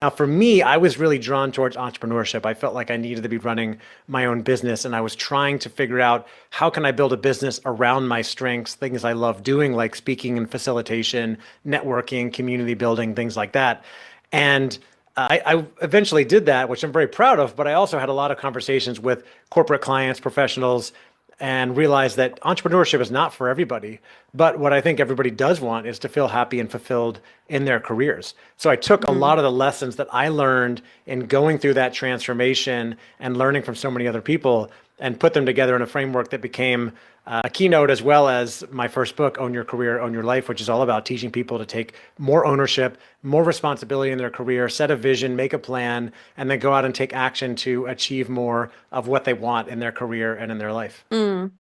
Now, for me, I was really drawn towards entrepreneurship. I felt like I needed to be running my own business, and I was trying to figure out how can I build a business around my strengths, things I love doing, like speaking and facilitation, networking, community building, things like that. And I eventually did that, which I'm very proud of, but I also had a lot of conversations with corporate clients, professionals, and realized that entrepreneurship is not for everybody. But what I think everybody does want is to feel happy and fulfilled in their careers. So I took a lot of the lessons that I learned in going through that transformation and learning from so many other people and put them together in a framework that became a keynote as well as my first book, Own Your Career, Own Your Life, which is all about teaching people to take more ownership, more responsibility in their career, set a vision, make a plan, and then go out and take action to achieve more of what they want in their career and in their life. And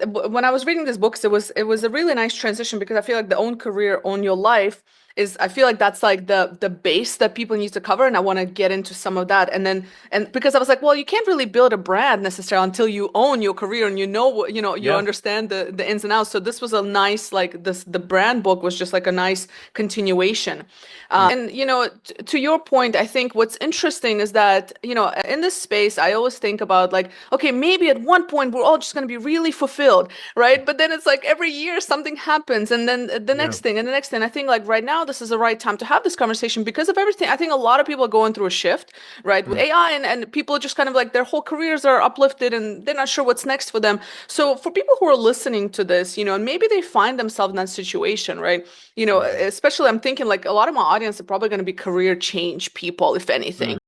when I was reading these books, it was a really nice transition because I feel like the own career, own your life is I feel like that's like the base that people need to cover, and I want to get into some of that. And because I was like, well, you can't really build a brand necessarily until you own your career and you know what you Yeah. understand the ins and outs. So this was a nice like this the brand book was just like a nice continuation. And to your point, I think what's interesting is that in this space, I always think about like, okay, maybe at one point we're all just going to be really fulfilled, right? But then it's like every year something happens, and then the Yeah. next thing, and the next thing. I think like right now this is the right time to have this conversation because of everything. I think a lot of people are going through a shift, right, with Mm. AI, and people just kind of like their whole careers are uplifted and they're not sure what's next for them. So for people who are listening to this, and maybe they find themselves in that situation, right? Mhm. Especially I'm thinking like a lot of my audience are probably going to be career change people, if anything.